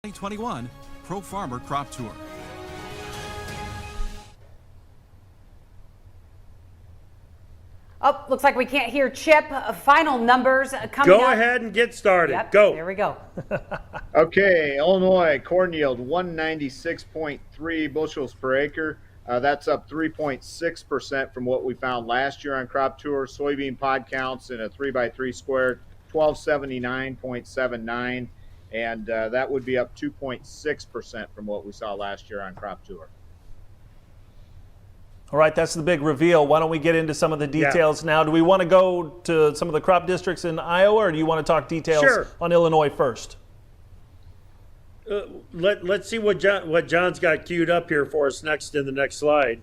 2021 Pro Farmer Crop Tour. Oh, looks like we can't hear Chip. Final numbers coming up. Go ahead and get started. Yep, Go. There we go. Okay, Illinois corn yield 196.3 bushels per acre. That's up 3.6% from what we found last year on Crop Tour. Soybean pod counts in a 3x3 square, 1279.79, and that would be up 2.6% from what we saw last year on Crop Tour. All right, that's the big reveal. Why don't we get into some of the details now? Do we want to go to some of the crop districts in Iowa, or do you want to talk details on Illinois first? Let's see what John's got queued up here for us next in the next slide.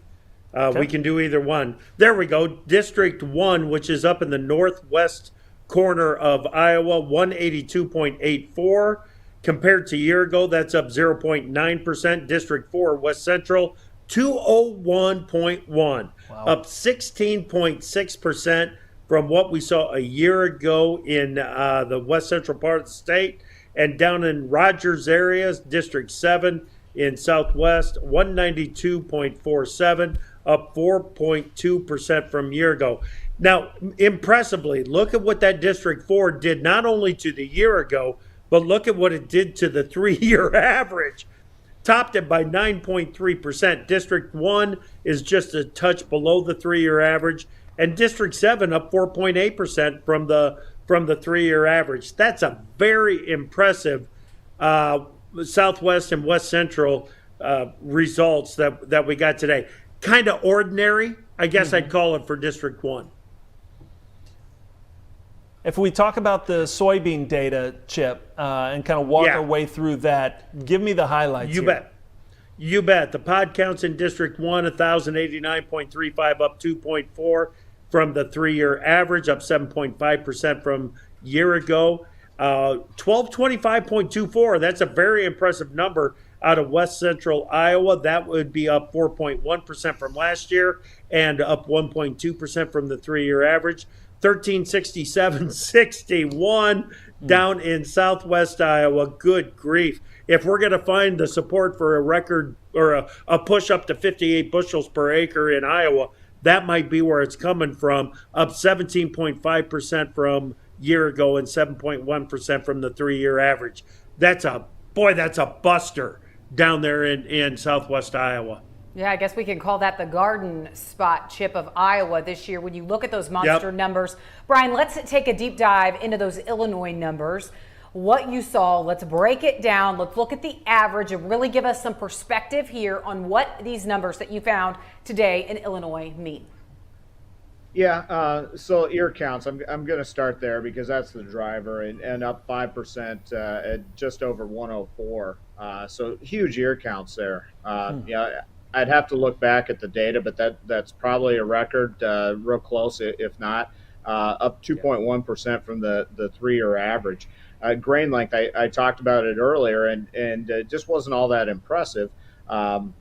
We can do either one. There we go. District 1, which is up in the northwest corner of Iowa, 182.84. Compared to a year ago, that's up 0.9%. District 4, West Central, 201.1, up 16.6% from what we saw a year ago in the west central part of the state. And down in Rogers areas, District 7 in Southwest, 192.47, up 4.2% from a year ago. Now, impressively, look at what that District 4 did not only to the year ago, but look at what it did to the 3-year average. Topped it by 9.3%. District 1 is just a touch below the 3-year average, and District 7 up 4.8% from the 3-year average. That's a very impressive Southwest and West Central results that we got today. Kind of ordinary, I guess I'd call it for District 1. If we talk about the soybean data, Chip, and kind of walk our way through that, give me the highlights. You bet. The pod counts in District 1, 1,089.35, up 2.4 from the 3-year average, up 7.5% from a year ago. 1225.24, that's a very impressive number out of West Central Iowa. That would be up 4.1% from last year and up 1.2% from the 3-year average. 1367.61 down in Southwest Iowa. Good grief. If we're going to find the support for a record or a push up to 58 bushels per acre in Iowa, that might be where it's coming from. Up 17.5% from a year ago and 7.1% from the 3-year average. That's a buster down there in Southwest Iowa. Yeah, I guess we can call that the garden spot, Chip, of Iowa this year. When you look at those monster numbers, Brian, let's take a deep dive into those Illinois numbers. What you saw, let's break it down. Let's look at the average and really give us some perspective here on what these numbers that you found today in Illinois mean. Yeah, so ear counts, I'm going to start there because that's the driver, and up 5% at just over 104. So huge ear counts there. Yeah, I'd have to look back at the data, but that's probably a record, real close, if not. Up 2.1% from the 3-year average. Grain length, I talked about it earlier, and it just wasn't all that impressive. Down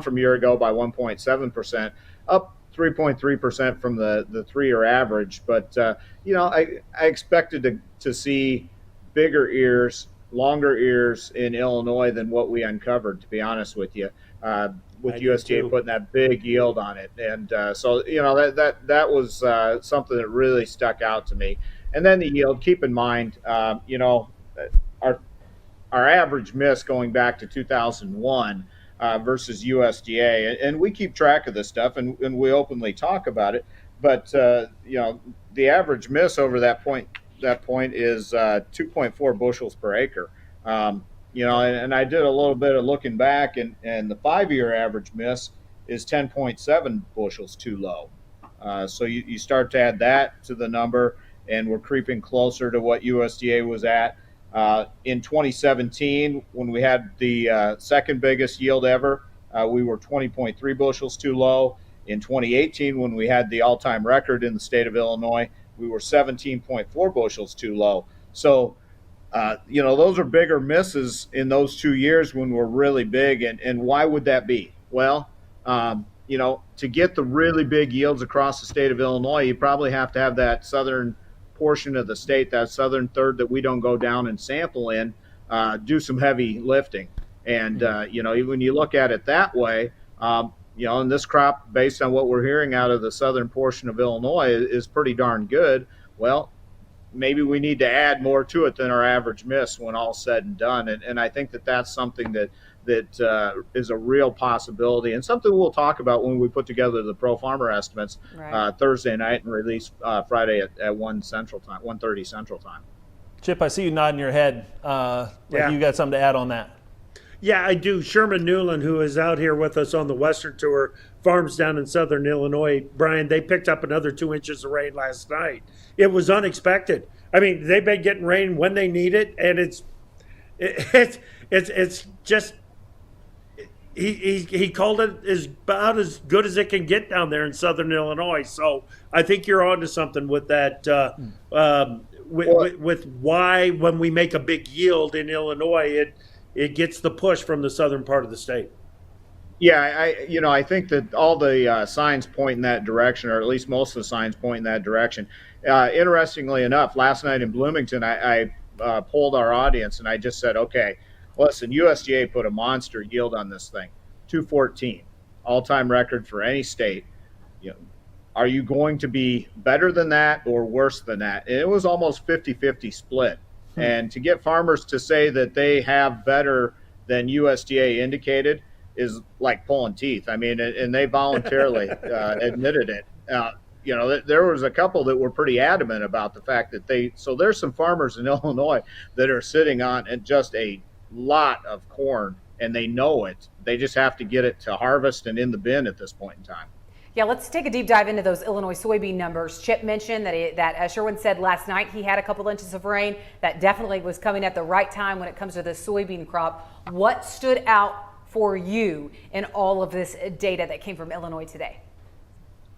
from a year ago by 1.7%, up 3.3% from the 3-year average. But, I expected to see bigger ears, longer ears in Illinois than what we uncovered, to be honest with you, with USDA putting that big yield on it. And so, that was something that really stuck out to me. And then the yield, keep in mind, our average miss going back to 2001 versus USDA. And we keep track of this stuff and we openly talk about it. But, the average miss over that point is 2.4 bushels per acre. And I did a little bit of looking back, and the 5-year average miss is 10.7 bushels too low. So you start to add that to the number, and we're creeping closer to what USDA was at. In 2017, when we had the second biggest yield ever, we were 20.3 bushels too low. In 2018, when we had the all-time record in the state of Illinois, we were 17.4 bushels too low. So, those are bigger misses in those 2 years when we're really big. And why would that be? Well, to get the really big yields across the state of Illinois, you probably have to have that southern portion of the state, that southern third that we don't go down and sample in, do some heavy lifting. And when you look at it that way, and this crop, based on what we're hearing out of the southern portion of Illinois, is pretty darn good. Well, maybe we need to add more to it than our average miss when all's said and done. And I think that that's something that is a real possibility, and something we'll talk about when we put together the Pro Farmer estimates Thursday night and release Friday at 1:30 Central Time. Chip, I see you nodding your head. You got something to add on that. Yeah, I do. Sherman Newland, who is out here with us on the Western Tour, farms down in southern Illinois. Brian, they picked up another 2 inches of rain last night. It was unexpected. I mean, they've been getting rain when they need it, and it's just he called it about as good as it can get down there in southern Illinois. So I think you're onto something with that. With why when we make a big yield in Illinois, it gets the push from the southern part of the state. Yeah, I think that all the signs point in that direction, or at least most of the signs point in that direction. Interestingly enough, last night in Bloomington, I polled our audience and I just said, okay, listen, USDA put a monster yield on this thing, 214, all-time record for any state. Are you going to be better than that or worse than that? And it was almost 50-50 split. And to get farmers to say that they have better than USDA indicated is like pulling teeth. I mean, and they voluntarily admitted it. There was a couple that were pretty adamant about the fact that so there's some farmers in Illinois that are sitting on just a lot of corn, and they know it. They just have to get it to harvest and in the bin at this point in time. Yeah, let's take a deep dive into those Illinois soybean numbers. Chip mentioned that as Sherwin said last night, he had a couple inches of rain. That definitely was coming at the right time when it comes to the soybean crop. What stood out for you in all of this data that came from Illinois today?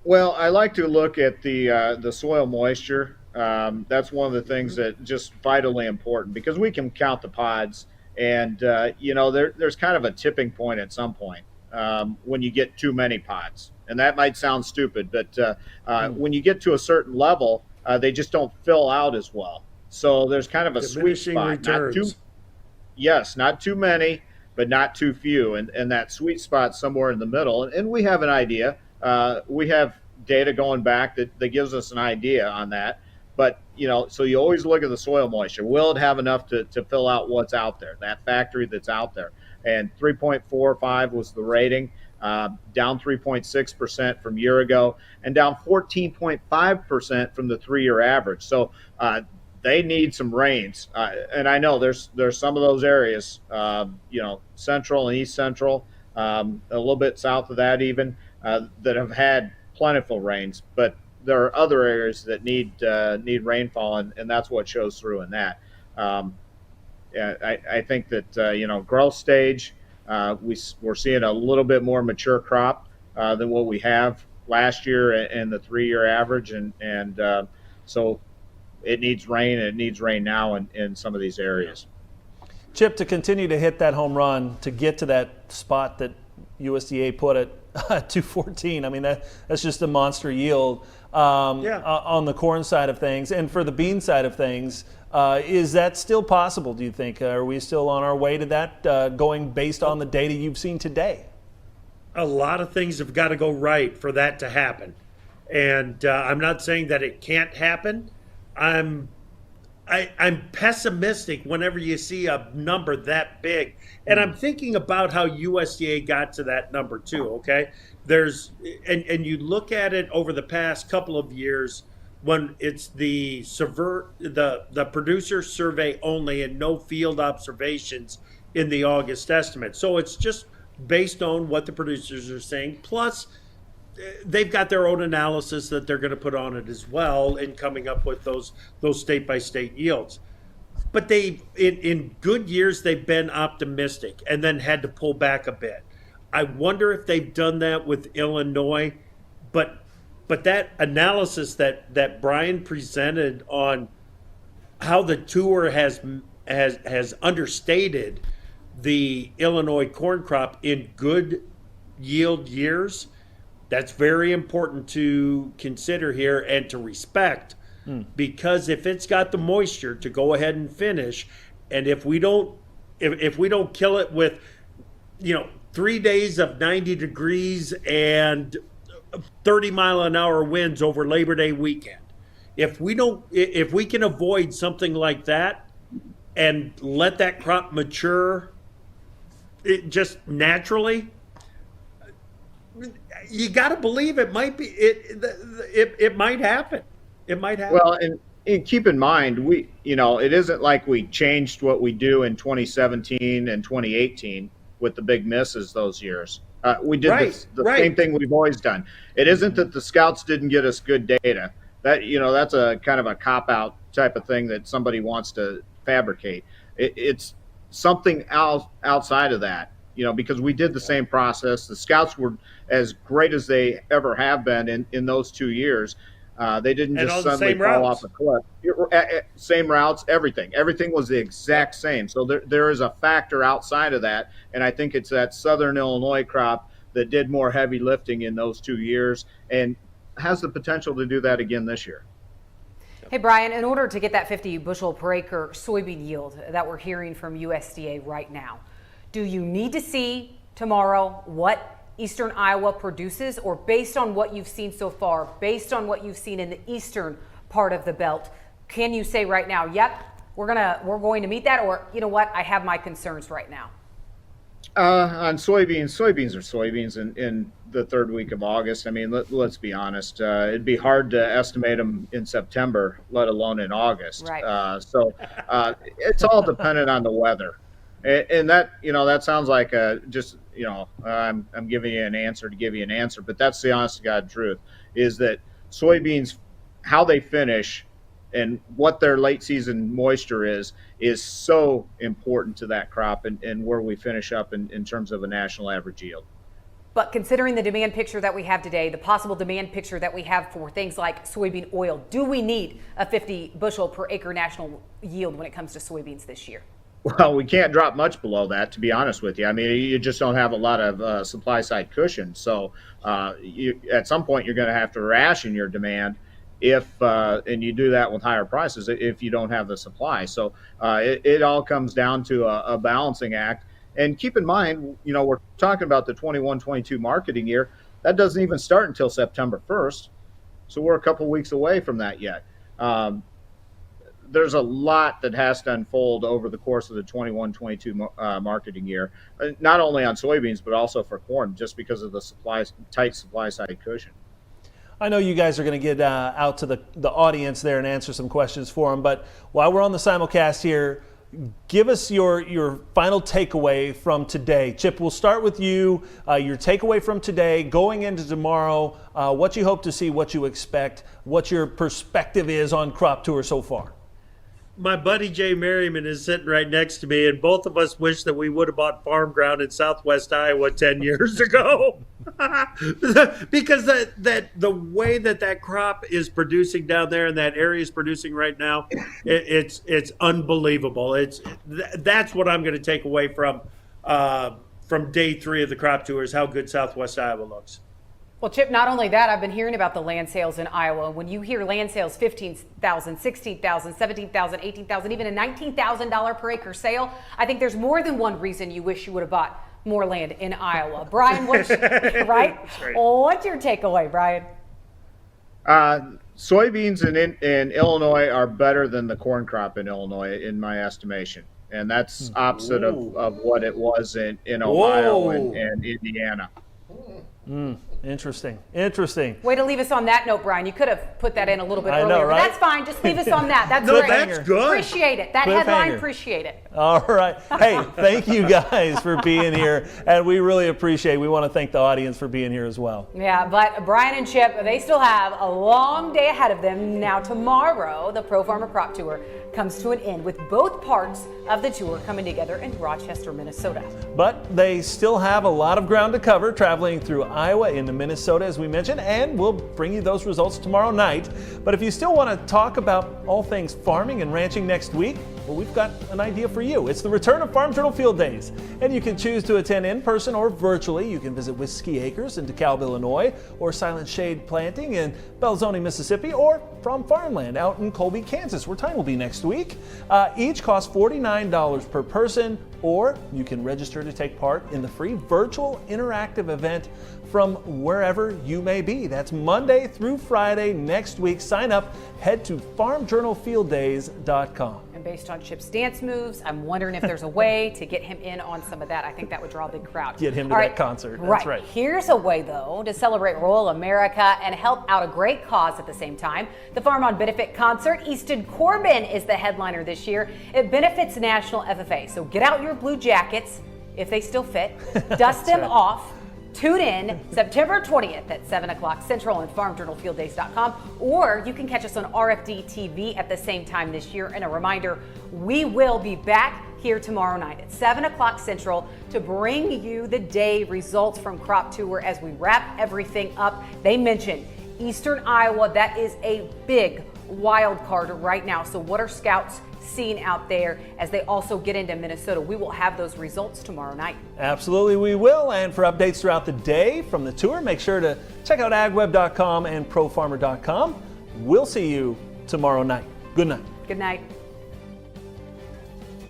Well, I like to look at the soil moisture. That's one of the things that just vitally important, because we can count the pods, and there's kind of a tipping point at some point when you get too many pods. And that might sound stupid, but when you get to a certain level, they just don't fill out as well. So there's kind of a sweet spot. Not too many, but not too few. And that sweet spot somewhere in the middle. And we have an idea. We have data going back that gives us an idea on that. But, so you always look at the soil moisture. Will it have enough to fill out what's out there, that factory that's out there? And 3.45 was the rating. Down 3.6% from a year ago, and down 14.5% from the 3-year average. So they need some rains, and I know there's some of those areas, central and east central, a little bit south of that even, that have had plentiful rains. But there are other areas that need rainfall, and that's what shows through in that. I think that growth stage. We're seeing a little bit more mature crop than what we have last year and the 3-year average, and so it needs rain, and it needs rain now in some of these areas. Chip, to continue to hit that home run, to get to that spot that USDA put at 214, I mean that's just a monster yield on the corn side of things. And for the bean side of things, is that still possible, do you think? Are we still on our way to that, going based on the data you've seen today? A lot of things have got to go right for that to happen. And I'm not saying that it can't happen. I'm pessimistic whenever you see a number that big. And I'm thinking about how USDA got to that number too, okay? And you look at it over the past couple of years, when it's the producer survey only and no field observations in the August estimate. So it's just based on what the producers are saying. Plus, they've got their own analysis that they're going to put on it as well in coming up with those state-by-state yields. But in good years, they've been optimistic and then had to pull back a bit. I wonder if they've done that with Illinois, but that analysis that Brian presented on how the tour has understated the Illinois corn crop in good yield years, that's very important to consider here and to respect, because if it's got the moisture to go ahead and finish, And if we don't kill it with 3 days of 90 degrees and 30-mile-an-hour winds over Labor Day weekend, if we can avoid something like that and let that crop mature just naturally, you got to believe it might be it might happen. It might happen. Well, and keep in mind, it isn't like we changed what we do in 2017 and 2018 with the big misses those years. We did the same thing we've always done. It isn't that the scouts didn't get us good data. That's a kind of a cop-out type of thing that somebody wants to fabricate. It's something outside of that, because we did the same process. The scouts were as great as they ever have been in those 2 years. They didn't just suddenly fall off a cliff. Same routes, everything. Everything was the exact same. So there is a factor outside of that, and I think it's that Southern Illinois crop that did more heavy lifting in those 2 years and has the potential to do that again this year. Hey, Brian, in order to get that 50 bushel per acre soybean yield that we're hearing from USDA right now, do you need to see tomorrow what Eastern Iowa produces, or based on what you've seen so far, based on what you've seen in the eastern part of the belt, can you say right now, yep, we're going to meet that, or you know what, I have my concerns right now? On soybeans are soybeans in the third week of August. I mean, let's be honest. It'd be hard to estimate them in September, let alone in August. Right. So it's all dependent on the weather. And that sounds like I'm giving you an answer to give you an answer, but that's the honest to God truth, is that soybeans, how they finish and what their late season moisture is so important to that crop and where we finish up in terms of a national average yield. But considering the demand picture that we have today, the possible demand picture that we have for things like soybean oil, do we need a 50 bushel per acre national yield when it comes to soybeans this year? Well, we can't drop much below that, to be honest with you. I mean, you just don't have a lot of supply side cushion. So at some point, you're going to have to ration your demand and you do that with higher prices if you don't have the supply. So it all comes down to a balancing act. And keep in mind, we're talking about the 21-22 marketing year. That doesn't even start until September 1st. So we're a couple weeks away from that yet. There's a lot that has to unfold over the course of the 21-22 marketing year, not only on soybeans, but also for corn, just because of the tight supply side cushion. I know you guys are going to get out to the audience there and answer some questions for them, but while we're on the simulcast here, give us your final takeaway from today. Chip, we'll start with you. Your takeaway from today, going into tomorrow, what you hope to see, what you expect, what your perspective is on Crop Tour so far. My buddy Jay Merriman is sitting right next to me, and both of us wish that we would have bought farm ground in Southwest Iowa 10 years ago. Because the way that crop is producing down there and that area is producing right now, it's unbelievable. That's what I'm going to take away from day 3 of the crop tour, is how good Southwest Iowa looks. Well, Chip, not only that, I've been hearing about the land sales in Iowa. When you hear land sales, $15,000, $16,000, $17,000, $18,000, even a $19,000 per acre sale, I think there's more than one reason you wish you would have bought more land in Iowa. Brian, what's right? What's your takeaway, Brian? Soybeans in Illinois are better than the corn crop in Illinois, in my estimation. And that's opposite of what it was in Ohio and Indiana. Interesting. Way to leave us on that note, Brian. You could have put that in a little bit earlier, know, right? But that's fine. Just leave us on that. That's No, great. that's good. Appreciate it. That headline, appreciate it. All right. Hey, thank you guys for being here, and we really appreciate it. We want to thank the audience for being here as well. Yeah, but Brian and Chip, they still have a long day ahead of them. Now, tomorrow, the Pro Farmer Crop Tour comes to an end, with both parts of the tour coming together in Rochester, Minnesota. But they still have a lot of ground to cover, traveling through Iowa into Minnesota, as we mentioned, and we'll bring you those results tomorrow night. But if you still want to talk about all things farming and ranching next week, Well, we've got an idea for you. It's the return of Farm Journal Field Days, and you can choose to attend in person or virtually. You can visit Whiskey Acres in DeKalb, Illinois, or Silent Shade Planting in Belzoni, Mississippi, or From Farmland out in Colby, Kansas, where Time will be next week. Each costs $49 per person, or you can register to take part in the free virtual interactive event from wherever you may be. That's Monday through Friday next week. Sign up, head to farmjournalfielddays.com. And based on Chip's dance moves, I'm wondering if there's a way to get him in on some of that. I think that would draw a big crowd. Get him to that concert. That's right. Here's a way, though, to celebrate rural America and help out a great cause at the same time. The Farm on Benefit concert, Easton Corbin is the headliner this year. It benefits National FFA. So get out your blue jackets, if they still fit, dust them off. Tune in September 20th at 7 o'clock Central on farmjournalfielddays.com, or you can catch us on RFD TV at the same time this year. And a reminder, we will be back here tomorrow night at 7 o'clock Central to bring you the day results from Crop Tour as we wrap everything up. They mentioned Eastern Iowa. That is a big wild card right now. So what are scouts seeing out there as they also get into Minnesota? We will have those results tomorrow night. Absolutely, we will. And for updates throughout the day from the tour, make sure to check out agweb.com and profarmer.com. We'll see you tomorrow night. Good night. Good night.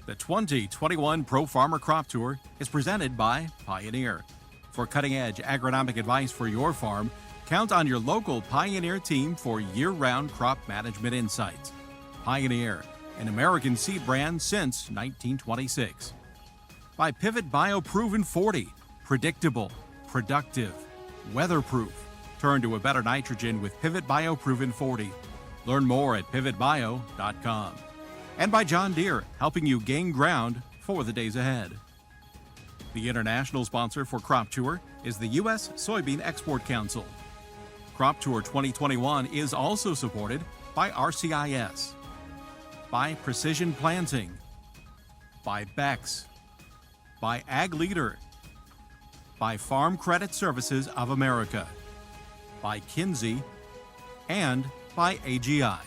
The 2021 Pro Farmer Crop Tour is presented by Pioneer. For cutting-edge agronomic advice for your farm, count on your local Pioneer team for year-round crop management insights. Pioneer, an American seed brand since 1926. By Pivot Bio Proven 40, predictable, productive, weatherproof. Turn to a better nitrogen with Pivot Bio Proven 40. Learn more at pivotbio.com. And by John Deere, helping you gain ground for the days ahead. The international sponsor for Crop Tour is the U.S. Soybean Export Council. Crop Tour 2021 is also supported by RCIS, by Precision Planting, by Bex, by Ag Leader, by Farm Credit Services of America, by Kinsey, and by AGI.